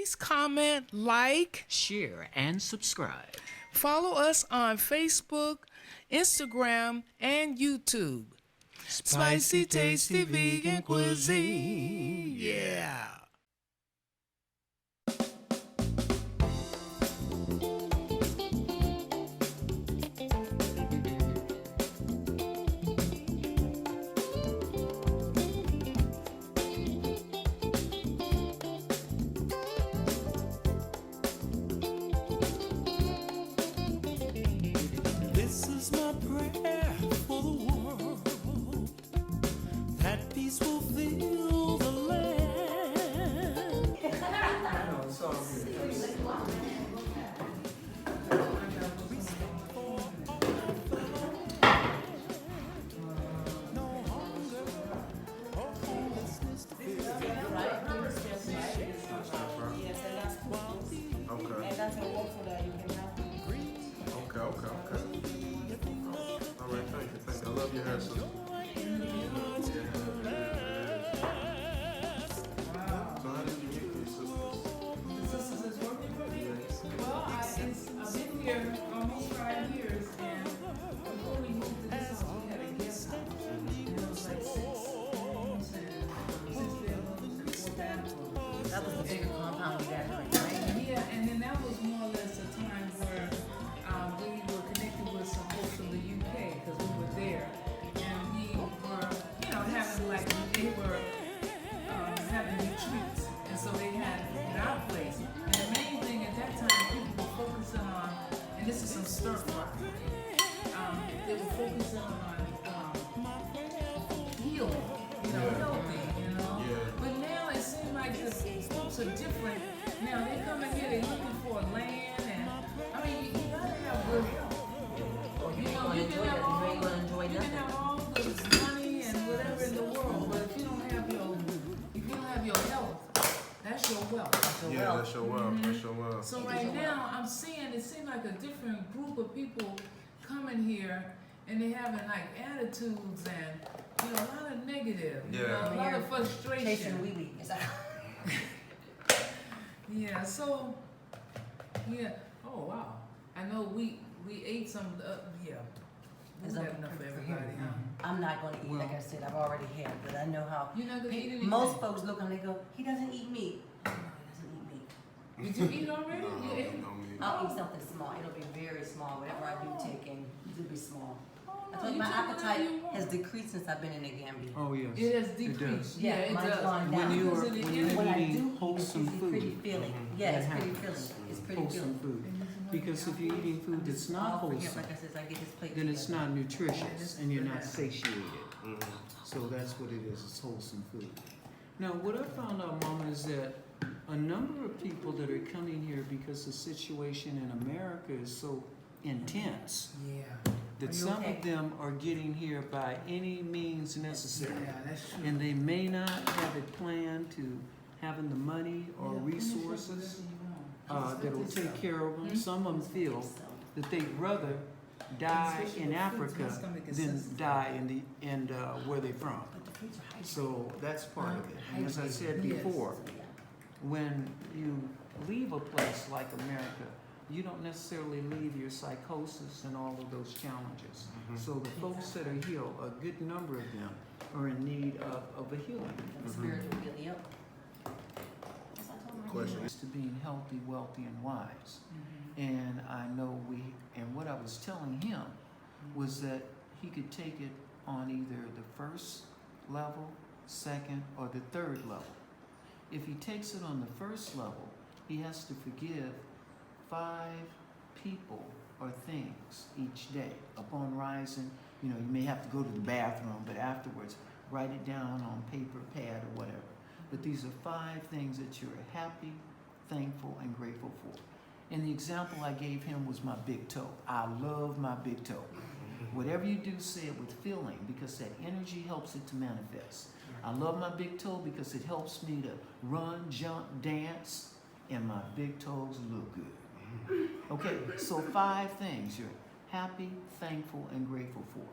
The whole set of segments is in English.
Please comment, like, share, and subscribe. Follow us on Facebook, Instagram, and YouTube. Spicy, tasty vegan cuisine. Yeah. This is my prayer for the world, that peace will fill the land. I know, it's all good. No hunger or homelessness to fear. Okay. And that's a waffle that you can have. Okay. All right, thank you. I love your hair, sister. So how did you meet these sisters? The sisters is working for me? Well, I've been here almost 5 years, and before we moved to this house, we had a guest house. And it was like 6 rooms and 6 bedrooms and 4 bathrooms. That was the bigger compound we got, right? Yeah, and then that was more or less a time where we were connected with some folks from the UK, because we were there. And we were, having like, they were having retreats. And so they had in our place. And the main thing at that time, people were focusing on, and this is some stir fry. They were focusing on healing, healthy, Yeah. But now it seems like the folks are different. Now they come in here, they're looking for land, and I mean, you gotta have good health. You ain't gonna enjoy You can have all the money and whatever in the world, but if you don't have your health, that's your wealth. Yeah, that's your wealth. That's your wealth. So right now, I'm seeing it seems like a different group of people coming here, and they having like attitudes and a lot of negative, Yeah. a lot of frustration. Chasing wee-wee. Is that- Yeah. So yeah. Oh wow. I know we ate some. Yeah. We Is have that enough for for everybody, him? huh? I'm not gonna eat, like I said, I've already had, but I know how You're not gonna eat anything. most folks look and they go, he doesn't eat meat. Oh, no, he doesn't eat meat. Did you eat already? No, You ate? no meat. I'll eat something small. It'll be very small. Whatever I do take in, it'll be small. I no, told you you my take whatever appetite you want. has decreased since I've been in the Gambia. Oh yes. It has does. decreased. Yeah, it mine's does. gone When down. you Because are of the when energy. When I you're do eating eat, wholesome it's food, pretty filling. Yeah, that it's pretty happens. filling. It's pretty Wholesome filling. food. Because if you're eating food that's not I'll forget, wholesome, like I said, I get this plate then it's together. not nutritious and you're not satiated. Mhm. So that's what it is. It's wholesome food. Now, what I found out, Mama, is that a number of people that are coming here because the situation in America is so intense Yeah. that Are you some okay? of them are getting here by any means necessary. Yeah, that's true. And they may not have it planned to having the money or resources that will take care of them. Some of them feel that they'd rather die in Africa than die in where they're from. But the fruits are hydrated. So that's part of it. And as I said Yes. before, when you leave a place like America, you don't necessarily leave your psychosis and all of those challenges. So the folks that are here, a good number of them are in need of a healing. Spiritual healing, yep. Question. It's to being healthy, wealthy, and wise. And I know and what I was telling him was that he could take it on either the first level, second, or the third level. If he takes it on the first level, he has to forgive 5 people or things each day. Upon rising, you may have to go to the bathroom, but afterwards, write it down on paper, pad, or whatever. But these are 5 things that you're happy, thankful, and grateful for. And the example I gave him was my big toe. I love my big toe. Whatever you do, say it with feeling, because that energy helps it to manifest. I love my big toe because it helps me to run, jump, dance, and my big toes look good. Okay, so 5 things you're happy, thankful, and grateful for.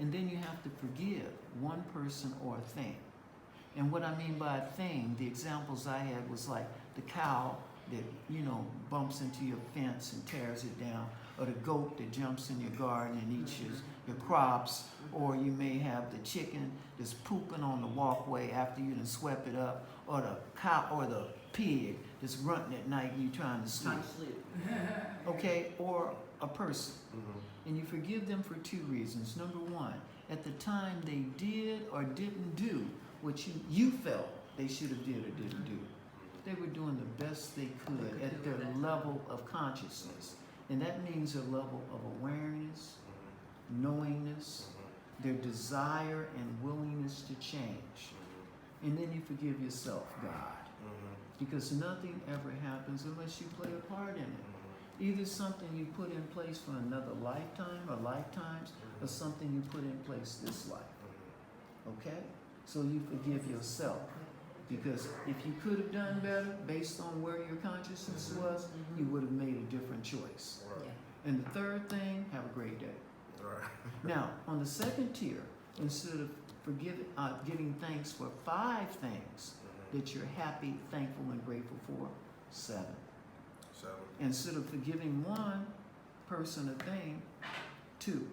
And then you have to forgive one person or a thing. And what I mean by a thing, the examples I had was like the cow that, you know, bumps into your fence and tears it down, or the goat that jumps in your garden and eats your crops, or you may have the chicken that's pooping on the walkway after you done swept it up, or the cow or the pig that's running at night and you trying to sleep. Okay, or a person. And you forgive them for two reasons. Number one, at the time they did or didn't do what you felt they should have did or didn't do. They were doing the best they could at their level of consciousness. And that means a level of awareness, knowingness, their desire and willingness to change. And then you forgive yourself, God. Because nothing ever happens unless you play a part in it. Either something you put in place for another lifetime or lifetimes, or something you put in place this life. Okay? So you forgive yourself. Because if you could have done better based on where your consciousness was, you would have made a different choice. And the third thing, have a great day. Now, on the second tier, instead of giving thanks for 5 things that you're happy, thankful, and grateful for, 7. Instead of forgiving one person a thing, 2.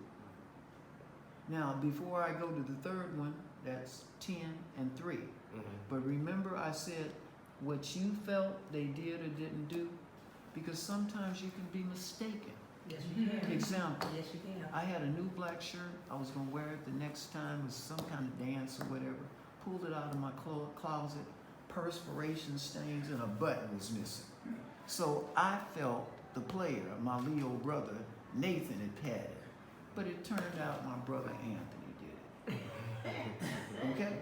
Now, before I go to the third one, that's 10 and 3. But remember I said what you felt they did or didn't do? Because sometimes you can be mistaken. Yes, you can. Example, Yes, you can. I had a new black shirt. I was going to wear it the next time. It was some kind of dance or whatever. Pulled it out of my closet. Perspiration stains and a button was missing. So I felt the player, my Leo brother, Nathan, had had it. But it turned out my brother Anthony did it. Okay?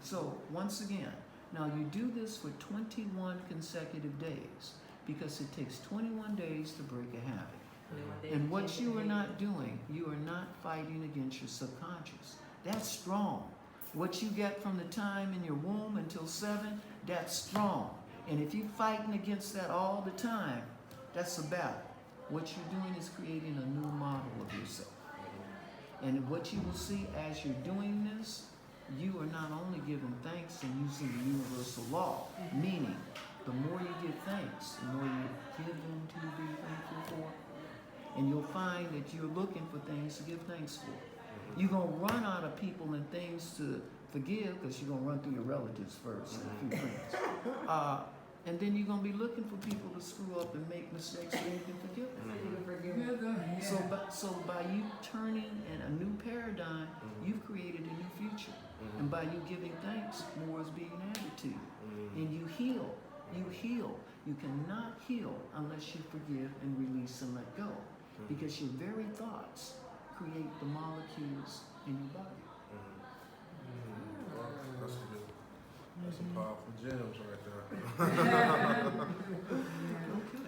So once again, now you do this for 21 consecutive days because it takes 21 days to break a habit. And what you are not doing, you are not fighting against your subconscious. That's strong. What you get from the time in your womb until 7, that's strong. And if you're fighting against that all the time, that's a battle. What you're doing is creating a new model of yourself. And what you will see as you're doing this, you are not only giving thanks and using the universal law, meaning the more you give thanks, the more you give them to be thankful for. And you'll find that you're looking for things to give thanks for. You're going to run out of people and things to forgive because you're going to run through your relatives first and a few friends. And then you're going to be looking for people to screw up and make mistakes so you can forgive them. So by you turning in a new paradigm, you've created a new future. And by you giving thanks, more is being added to you. And you heal. You heal. You cannot heal unless you forgive and release and let go. Because your very thoughts create the molecules in your body. That's some powerful gems right there.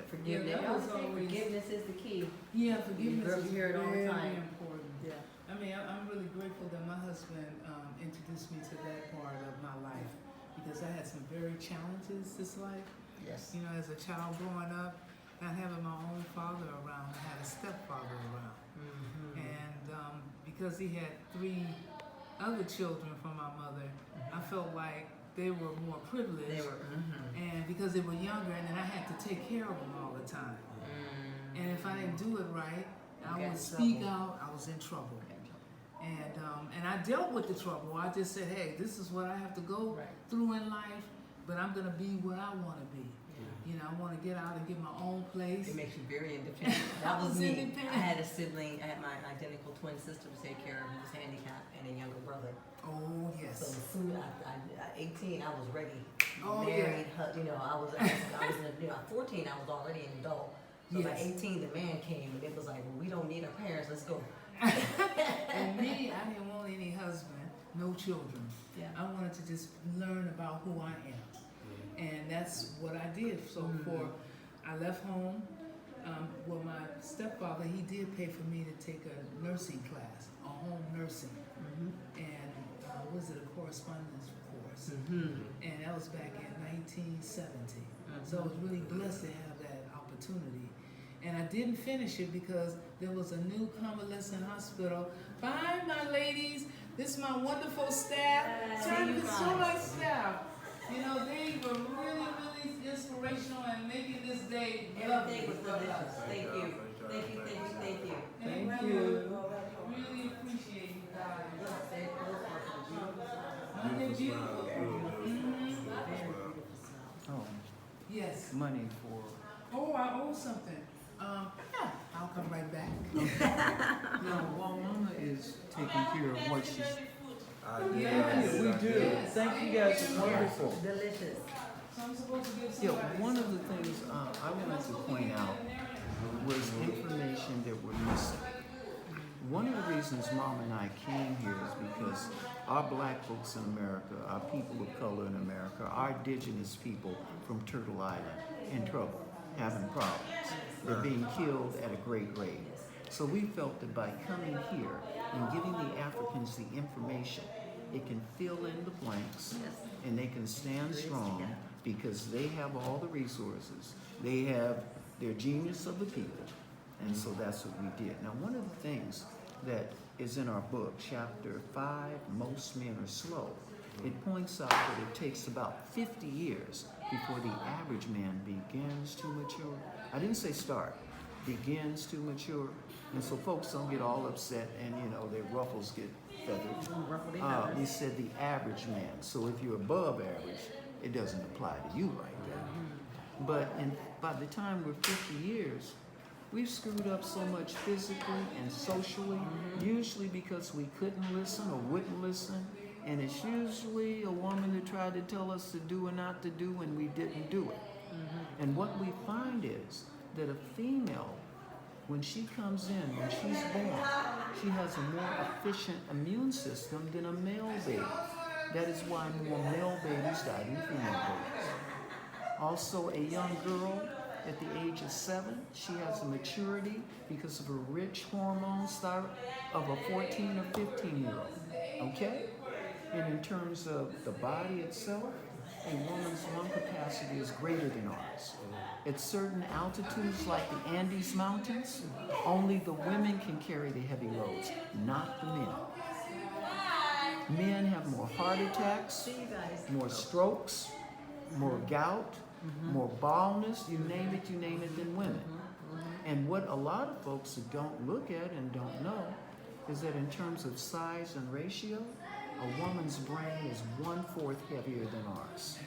Forgiveness. Yeah, that was always- Forgiveness is the key. Yeah, forgiveness Girl, is you hear it all the very time. important. Yeah. I mean, I'm really grateful that my husband introduced me to that part of my life because I had some very challenges this life. Yes. You know, as a child growing up, not having my own father around, I had a stepfather around. And because he had 3 other children from my mother, I felt like they were more privileged. They were. And because they were younger, and then I had to take care of them all the time. And if I didn't do it right, I got in would speak trouble. out, I was in trouble. And I dealt with the trouble. I just said, hey, this is what I have to go Right. through in life, but I'm going to be where I want to be. You know, I want to get out and get my own place. It makes you very independent. That was me. I had a sibling. I had my identical twin sister to take care of who was handicapped and a younger brother. Oh, So yes. as soon as at 18, I was ready. Oh, Married, you know, I was you know, at 14, I was already an adult. So by Yes. 18, the man came and it was like, well, we don't need our parents. Let's go. And me, I didn't want any husband, no children. Yeah. I wanted to just learn about who I am. And that's what I did. So I left home. Well, my stepfather, he did pay for me to take a nursing class, a home nursing. And was it a correspondence course? And that was back in 1970. So I was really blessed to have that opportunity. And I didn't finish it because there was a new convalescent hospital. Bye, my ladies. This is my wonderful staff. Time to show my staff. You know, they were really, really inspirational and making this day lovely. Everything was delicious. Thank you. Thank you, thank you, thank you. Thank you. Really appreciate you guys. It was Aren't they beautiful? Oh, Yes. money for, Oh, I owe something. Yeah, I'll come right back. no, while Mama is taking care of what she's. Yes. We do. Yes. Thank you guys, it's wonderful. delicious. So I'm supposed to give Yeah, somebody. one of the things I wanted to point out was information that we're missing. One of the reasons Mom and I came here is because our black folks in America, our people of color in America, our indigenous people from Turtle Island in trouble, having problems. They're being killed at a great rate. So we felt that by coming here and giving the Africans the information, it can fill in the blanks and they can stand strong because they have all the resources. They have their genius of the people. And so that's what we did. Now, one of the things that is in our book, chapter 5, Most Men Are Slow, it points out that it takes about 50 years before the average man begins to mature. I didn't say start, begins to mature. And so folks don't get all upset and, you know, their ruffles get feathered. We said the average man. So if you're above average, it doesn't apply to you like that. But by the time we're 50 years, we've screwed up so much physically and socially, usually because we couldn't listen or wouldn't listen. And it's usually a woman that tried to tell us to do or not to do, and we didn't do it. And what we find is that a female, when she comes in, when she's born, she has a more efficient immune system than a male baby. That is why more male babies die than female babies. Also, a young girl at the age of 7, she has a maturity because of her rich hormones of a 14 or 15-year-old. Okay? And in terms of the body itself, a woman's lung capacity is greater than ours. At certain altitudes like the Andes Mountains, only the women can carry the heavy loads, not the men. Men have more heart attacks, more strokes, more gout, more baldness, you name it, than women. And what a lot of folks that don't look at and don't know is that in terms of size and ratio, a woman's brain is 1/4 heavier than ours.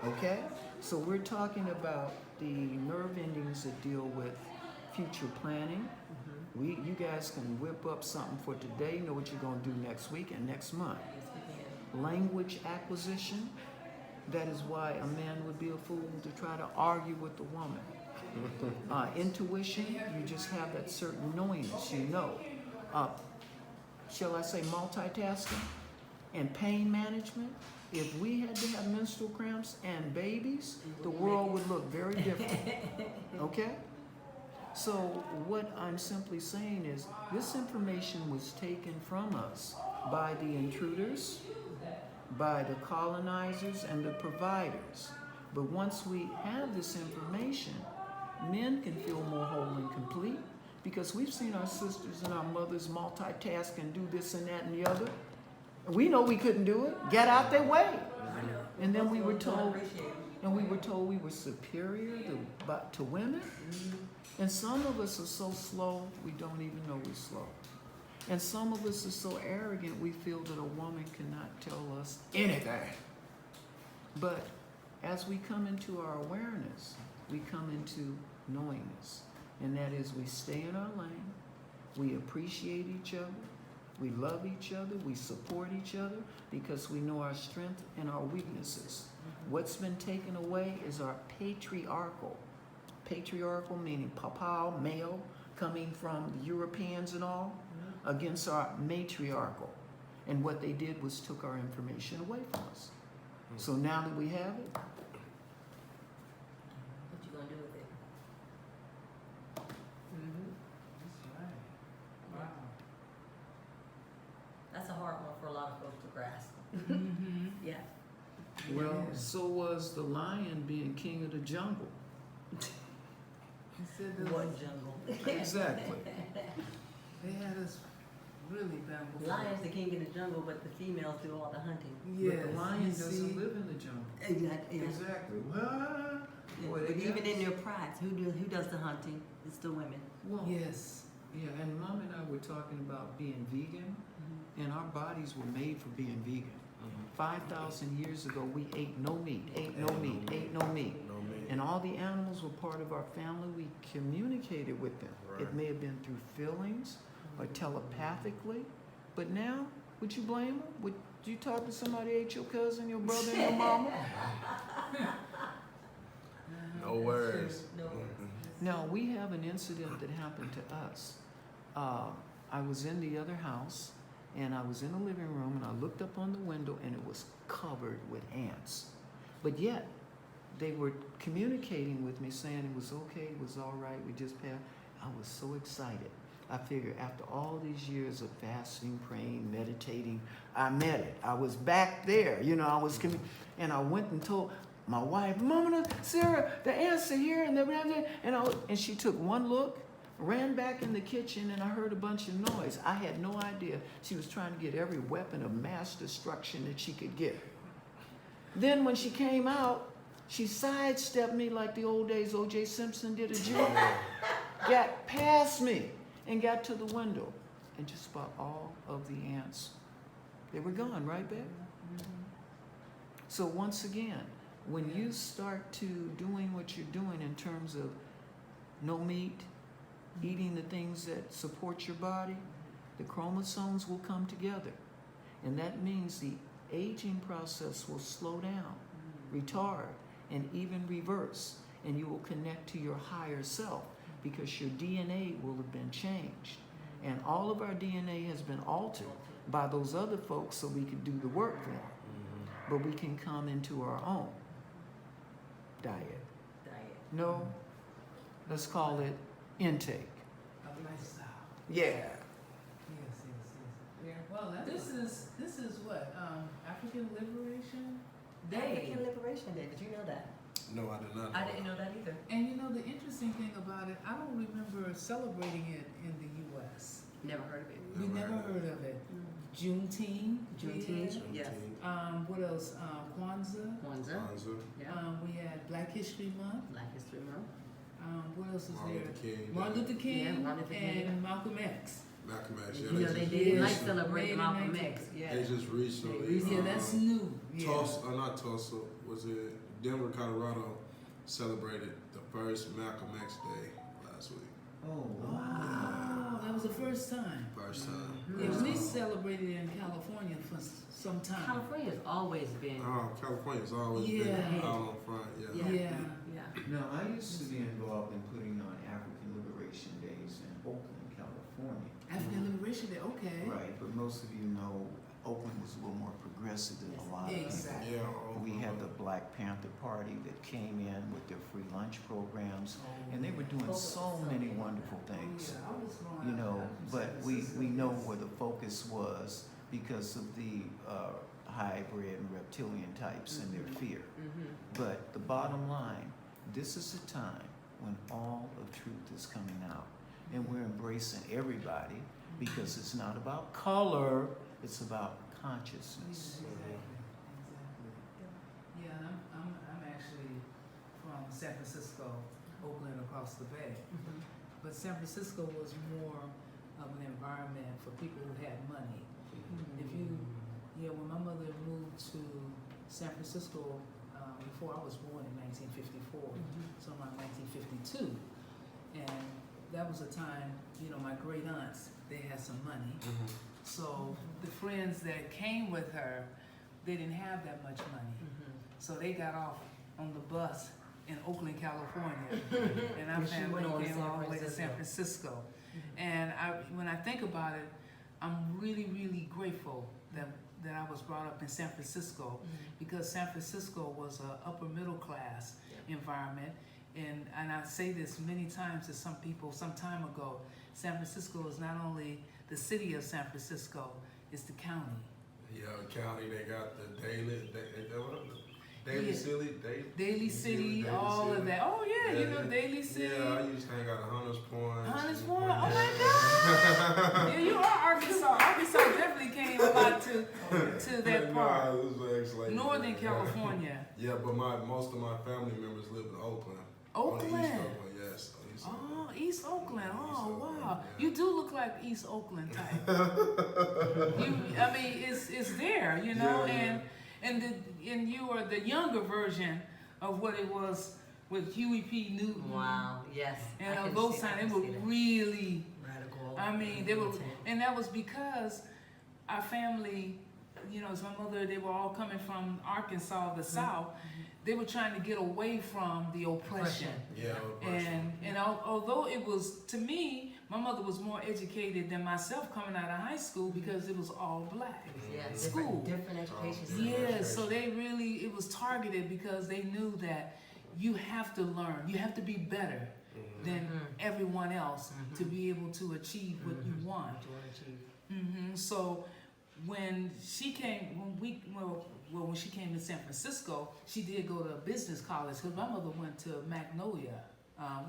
Okay? So we're talking about the nerve endings that deal with future planning. You guys can whip up something for today, know what you're going to do next week and next month. Language acquisition. That is why a man would be a fool to try to argue with a woman. Intuition, you just have that certain knowingness, you know. Shall I say multitasking? And pain management. If we had to have menstrual cramps and babies, the world would look very different. Okay? So what I'm simply saying is this information was taken from us by the intruders, by the colonizers and the providers. But once we have this information, men can feel more whole and complete because we've seen our sisters and our mothers multitask and do this and that and the other. We know we couldn't do it. Get out their way. And then we were told, we were superior to women. And some of us are so slow, we don't even know we're slow. And some of us are so arrogant, we feel that a woman cannot tell us anything. But as we come into our awareness, we come into knowingness. And that is we stay in our lane, we appreciate each other, we love each other, we support each other because we know our strength and our weaknesses. What's been taken away is our patriarchal meaning papa, male, coming from the Europeans and all, against our matriarchal. And what they did was took our information away from us. So now that we have it, What you gonna do with it? Wow. That's a hard one for a lot of folks to grasp. Yeah. well, so was the lion being king of the jungle. He said this, What jungle? Exactly. they had us really bamboo. Lions, the king in the jungle, but the females do all the hunting. Yes, But the lion you doesn't see? live in the jungle. Yeah. Exactly. What? Yeah, Boy, but they even got in us. their prides, who does the hunting? It's the women. Well, Yes. yeah, and Mom and I were talking about being vegan, and our bodies were made for being vegan. 5,000 years ago, we ate no meat, ate no meat, ate no meat. No meat. And all the animals were part of our family. We communicated with them. It Right. may have been through feelings or telepathically, but now, would you blame them? Would you talk to somebody who ate your cousin, your brother, and your mama? No words. No words. Now, we have an incident that happened to us. I was in the other house, and I was in the living room, and I looked up on the window, and it was covered with ants. But yet, they were communicating with me, saying it was okay, it was all right, we just passed. I was so excited. I figured after all these years of fasting, praying, meditating, I met it. I was back there, you know, and I went and told my wife, Mama, Sarah, the ants are here, and she took one look, ran back in the kitchen, and I heard a bunch of noise. I had no idea she was trying to get every weapon of mass destruction that she could get. Then when she came out, she sidestepped me like the old days O.J. Simpson did a juke, got past me, and got to the window, and just about all of the ants, they were gone, right, babe? So once again, when you start to doing what you're doing in terms of no meat, eating the things that support your body, the chromosomes will come together. And that means the aging process will slow down, retard, and even reverse. And you will connect to your higher self because your DNA will have been changed. And all of our DNA has been altered by those other folks so we could do the work then. But we can come into our own diet. No, let's call it intake. A lifestyle. Yeah. Yes. Yeah. Well, this is what African Liberation Day. African Liberation Day. Did you know that? No, I did not. I didn't know that either. And you know the interesting thing about it, I don't remember celebrating it in the U.S. Never heard of it. We never heard of it. Juneteenth. Juneteenth. we Yes. had. What else? Kwanzaa. Kwanzaa. Kwanzaa. Yeah. We had Black History Month. Black History Month. What else is Martin there? Luther King. Martin Luther King Yeah, Martin Luther King. and Malcolm X. Malcolm X. You know, they just did like recently- celebrate Made in Malcolm 19 X. Yeah. They just recently. Yeah, that's new. Yeah. Tulsa, not Tulsa. Was it Denver, Colorado? Celebrated the first Malcolm X Day last week. Oh, Oh, that was the first time. First time. Yeah, we celebrated in California for some time. California's always been. California's always Yeah. been out on front. Yeah. Yeah. Yeah. Now, I used to be involved in putting on African Liberation Days in Oakland, California. African Liberation Day, okay. Right, but most of you know Oakland was a little more progressive than a lot of people. Exactly. Yeah. We had the Black Panther Party that came in with their free lunch programs, and they were doing so many wonderful things. Yeah, I was growing You up know, in but San we Francisco, know yes. where the focus was because of the hybrid and reptilian types and their fear. But the bottom line, this is the time when all of truth is coming out, and we're embracing everybody because it's not about color, it's about consciousness. Exactly. Yeah, and I'm actually from San Francisco, Oakland, across the bay. But San Francisco was more of an environment for people who had money. When my mother moved to San Francisco before I was born in 1954, so around 1952, and that was a time, my great aunts, they had some money. So the friends that came with her, they didn't have that much money. So they got off on the bus in Oakland, California, and our And she went on family to came San all the way to San Francisco. Francisco. And when I think about it, I'm really, really grateful that I was brought up in San Francisco because San Francisco was an upper middle class environment. And I say this many times to some people some time ago, San Francisco is not only the city of San Francisco, it's the county. Yeah, county. They got the Daily Yeah. Daily City, all of that. Oh yeah, Yeah, you know, Daily City. Yeah, I used to hang out at Hunters Point. Hunters Point. Oh my God! Yeah, you are Arkansas. Arkansas definitely came a lot to that part. No, it was actually Northern California. Yeah, but most of my family members live in Oakland. Oakland. On East Oakland, yes. On East Oakland. Oh, East Oakland. Oh, East Oakland, wow. yeah. You do look like East Oakland type. I mean, it's there, you know, Yeah, and you are the younger version of what it was with Huey P. Newton. Wow. Yes. And I of can those see- I times, can they were see that. really, Radical. I mean, they were, militant. and that was because our family, you know, as my mother, they were all coming from Arkansas, the South. They were trying to get away from the oppression. Yeah, And although it was, to me, my mother was more educated than myself coming out of high school because it was all black. Yeah, School. different education system. Yeah, so they really, it was targeted because they knew that you have to learn, you have to be better than everyone else to be able to achieve what you want. What you want to achieve. So when she came, when she came to San Francisco, she did go to business college because my mother went to Magnolia.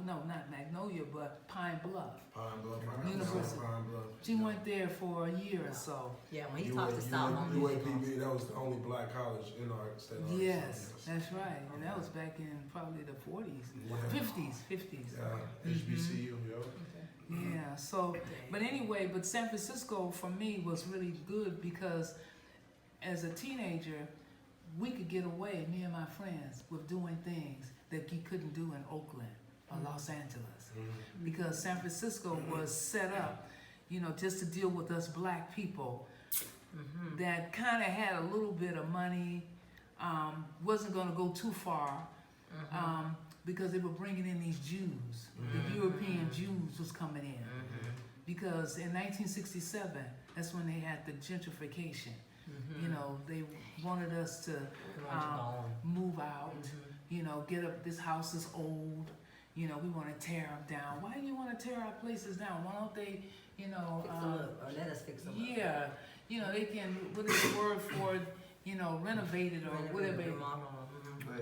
No, not Magnolia, but Pine Bluff. Pine Bluff. University. Pine Bluff. She went there for a year or so. Yeah, when he talks to South, UAPB, that was the only black college in our state. of Arkansas, Yes, that's right. And that was back in probably the 40s, Yeah. 50s. Yeah, HBCU, yo. Yeah, so, but anyway, but San Francisco for me was really good because as a teenager, we could get away, me and my friends, with doing things that you couldn't do in Oakland or Los Angeles. Because San Francisco was set up, you know, just to deal with us black people that kind of had a little bit of money, wasn't going to go too far. Because they were bringing in these Jews. The European Jews was coming in. Because in 1967, that's when they had the gentrification. You know, they wanted us to move out, you know, get up, this house is old, you know, we want to tear them down. Why do you want to tear our places down? Why don't they, you know, fix them up, or let us fix them up. yeah, you know, they can, what is the word for it, you know, renovate it or whatever.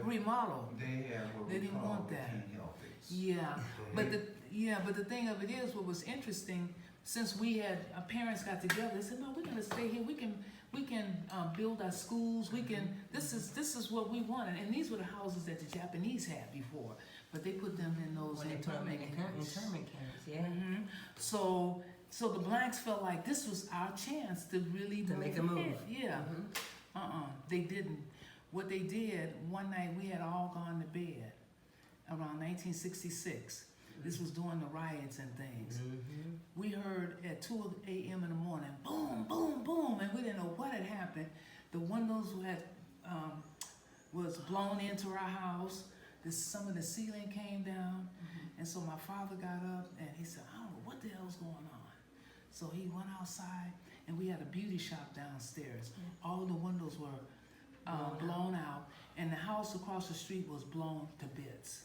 Remodel. They have what They we didn't call want that. can't help it. Yeah, but the thing of it is, what was interesting, since we had our parents got together, they said, no, we're gonna stay here. We can build our schools. We can. This is what we wanted, and these were the houses that the Japanese had before, but they put them in those When they put them in internment camps. internment camps, yeah. So the blacks felt like this was our chance to really To move make a move. ahead. Yeah. They didn't. What they did, one night we had all gone to bed around 1966. This was during the riots and things. We heard at 2 a.m. in the morning, boom, boom, boom, and we didn't know what had happened. The windows had was blown into our house. Some of the ceiling came down, and so my father got up and he said, I don't know what the hell's going on. So he went outside, and we had a beauty shop downstairs. All the windows were blown out, and the house across the street was blown to bits.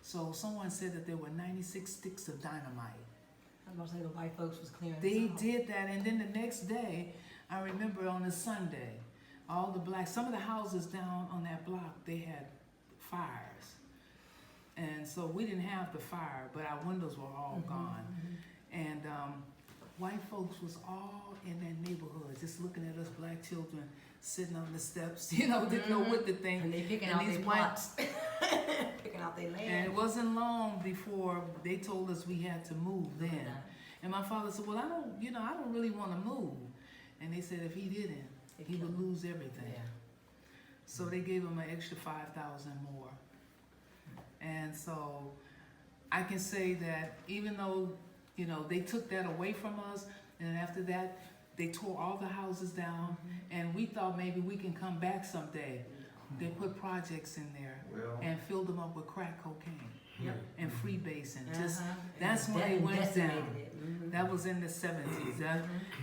So someone said that there were 96 sticks of dynamite. I was gonna say the white folks was clearing They this out. did that, and then the next day, I remember on a Sunday, all the blacks, some of the houses down on that block, they had fires. And so we didn't have the fire, but our windows were all gone. And white folks was all in that neighborhood, just looking at us black children sitting on the steps, you know, didn't know what to think. And they picking And out these their white- plots. Picking out their land. And it wasn't long before they told us we had to move then. And my father said, well, I don't really want to move. And they said if he didn't, he would lose everything. Yeah. So they gave him an extra 5,000 more. And so I can say that even though, you know, they took that away from us, and after that, they tore all the houses down, and we thought maybe we can come back someday. They put projects in there Well, and filled them up with crack cocaine and freebasing. Just And that's when it went decimated down. it. That was in the 70s.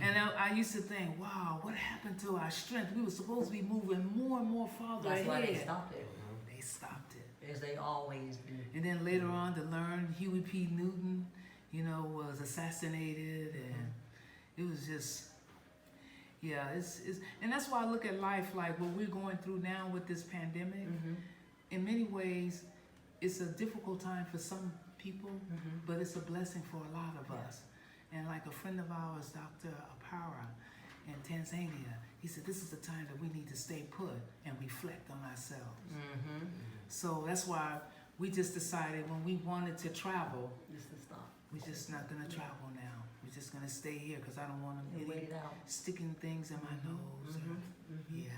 And I used to think, wow, what happened to our strength? We were supposed to be moving more and more farther That's why they ahead. stopped it. They stopped it. As they always do. And then later on to learn Huey P. Newton, you know, was assassinated, and it was just, yeah, it's and that's why I look at life like what we're going through now with this pandemic. In many ways, it's a difficult time for some people, but it's a blessing for a lot of us. And like a friend of ours, Dr. Apara in Tanzania, he said this is the time that we need to stay put and reflect on ourselves. So that's why we just decided when we wanted to travel, Just to stop. we're just not gonna travel now. We're just gonna stay here because I don't want And them wait it out. sticking things in my nose. Yeah.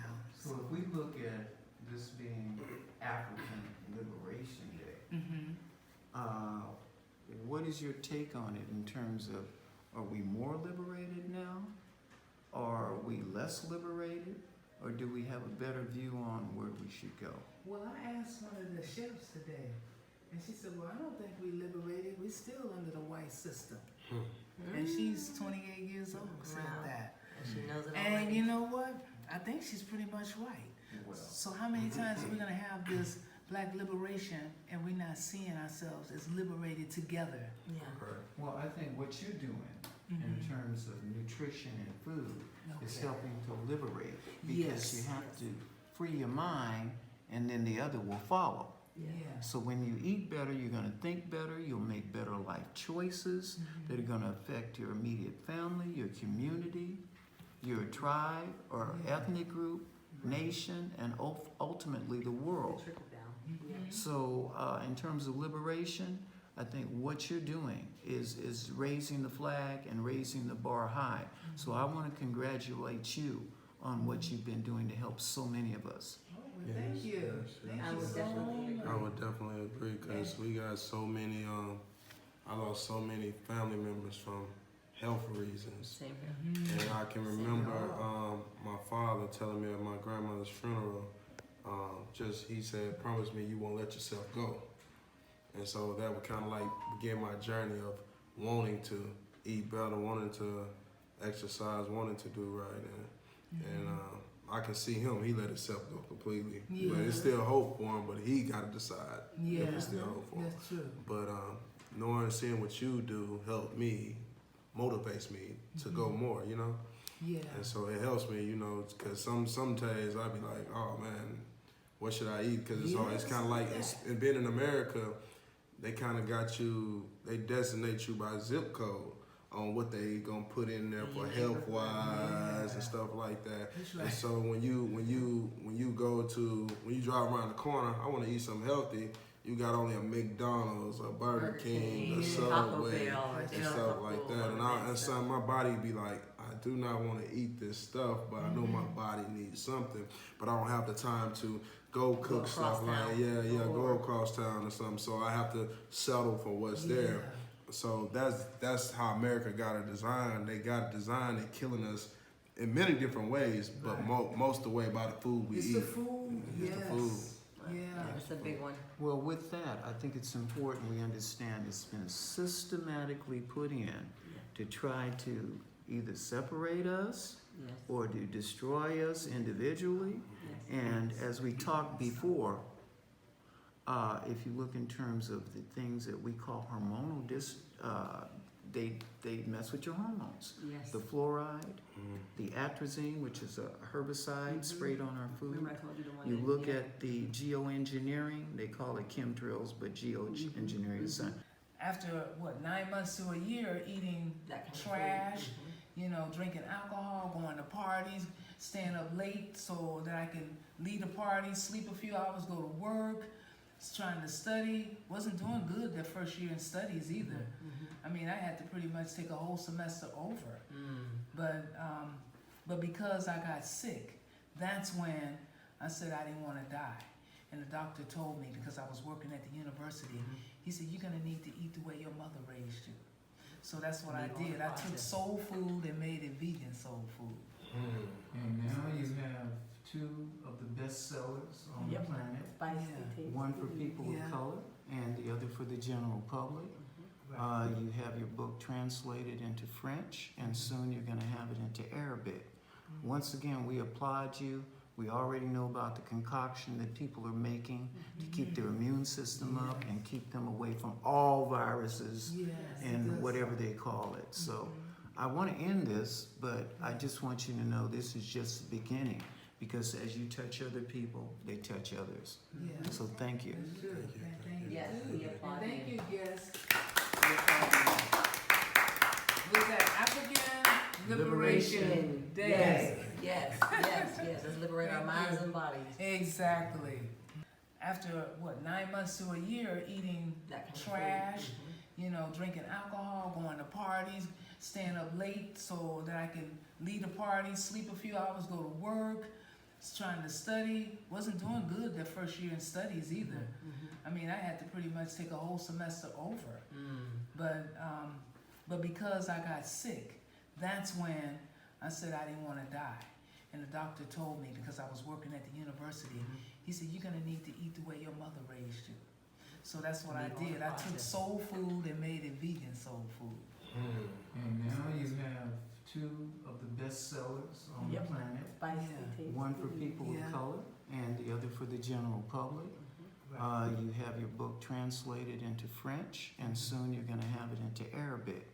So if we look at this being African Liberation Day, what is your take on it in terms of, are we more liberated now? Are we less liberated? Or do we have a better view on where we should go? Well, I asked one of the chefs today, and she said, well, I don't think we liberated. We're still under the white system. And she's 28 years old, said Wow. that. And she knows it And already. you know what? I think she's pretty much right. Well, So how many times are we gonna have this black liberation and we're not seeing ourselves as liberated together? Yeah. well, I think what you're doing in terms of nutrition and food is Okay. helping to liberate, because Yes. you have to free your mind and then the other will follow. Yeah. So when you eat better, you're going to think better, you'll make better life choices that are going to affect your immediate family, your community, your tribe or ethnic group, nation, and ultimately the world. Trickle down. Yeah. So in terms of liberation, I think what you're doing is raising the flag and raising the bar high. So I want to congratulate you on what you've been doing to help so many of us. Oh, well, thank you. Thank I you would so definitely much. I would definitely agree because we got so many. I lost so many family members from health reasons, Same here. and I can remember my father telling me at my grandmother's funeral. He said, "Promise me you won't let yourself go." And so that would kind of like begin my journey of wanting to eat better, wanting to exercise, wanting to do right, and I can see him. He let himself go completely, but it's still hope for him. But he got to decide Yeah, if it's still hope for him. that's true. But knowing and seeing what you do helped me, motivates me to go more, you know. Yeah. And so it helps me, you know, because some days I'd be like, oh man, what should I eat? Because it's hard. It's kind of like and being in America, they kind of got you. They designate you by zip code on what they gonna put in there for health wise and stuff like that. That's And right. so when you drive around the corner, I want to eat something healthy. You got only a McDonald's, a Burger King, a Taco Subway, Bell, and Del stuff Taco, like that. And all that and stuff. so my body be like, I do not want to eat this stuff, but I know my body needs something, but I don't have the time to go cook stuff across like town. go across town or something. So I have to settle for what's there. So that's how America got it designed. They got it designed. They're killing us in many different ways, but most of the way by the food we It's eat. the food. It's Yes. the food. Yeah. That's a big one. Well, with that, I think it's important we understand it's been systematically put in to try to either separate us Yes. or to destroy us individually. Yes. And as we talked before, if you look in terms of the things that we call hormonal they mess with your hormones. Yes. The fluoride, the atrazine, which is a herbicide sprayed on our food. Remember I told you the one You that- look yeah. at the geoengineering, they call it chemtrails, but geoengineering is something. After what, 9 months to a year eating That kind of food. trash, you know, drinking alcohol, going to parties, staying up late so that I can lead a party, sleep a few hours, go to work, trying to study. Wasn't doing good that first year in studies either. I mean, I had to pretty much take a whole semester over. But because I got sick, that's when I said I didn't want to die. And the doctor told me, because I was working at the university, he said, you're going to need to eat the way your mother raised you. So that's what I did. I took soul food and made it vegan soul food. And now you have two of the best sellers on the Yep. planet. Spicy Yeah. taste. One for people Yeah. of color and the other for the general public. You have your book translated into French, and soon you're going to have it into Arabic. Once again, we applaud you. We already know about the concoction that people are making to keep their immune system up and keep them away from all viruses Yes, and whatever they call it. So I want to end this, but I just want you to know this is just the beginning. because as you touch other people, they touch others. Yeah. So thank you. That's good. Thank you. Yes, we applaud And thank you. you, guests. Was that African Liberation Day? Yes. Let's liberate our minds and bodies. Exactly. After what, 9 months to a year eating That kind of trash, food. you know, drinking alcohol, going to parties, staying up late so that I can lead a party, sleep a few hours, go to work, trying to study. Wasn't doing good that first year in studies either. I mean, I had to pretty much take a whole semester over. But because I got sick, that's when I said I didn't want to die. And the doctor told me, because I was working at the university, he said, you're going to need to eat the way your mother raised you. So that's what I did. I took soul food and made it vegan soul food. And now you have two of the best sellers on the planet. Spicy Yeah. taste. One for people Yeah. of color and the other for the general public. You have your book translated into French, and soon you're going to have it into Arabic.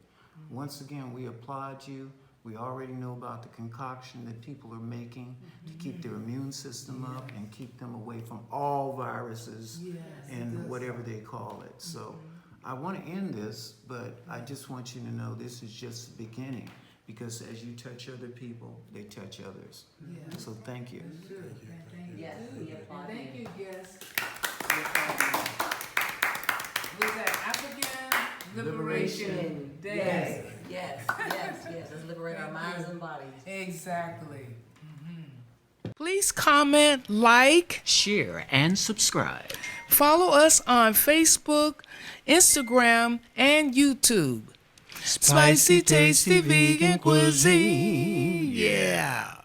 Once again, we applaud you. We already know about the concoction that people are making to keep their immune system up and keep them away from all viruses Yes, and it does. whatever they call it. So I want to end this, but I just want you to know this is just the beginning, because as you touch other people, they touch others. Yeah. So thank you. That's good. Thank you. Yes, we And applaud thank you. you, guests. Was that African Liberation Day? Yes. Let's liberate our minds and bodies. Exactly. Please comment, like, Share and subscribe. follow us on Facebook, Instagram, and YouTube. Spicy, tasty vegan cuisine. Yeah.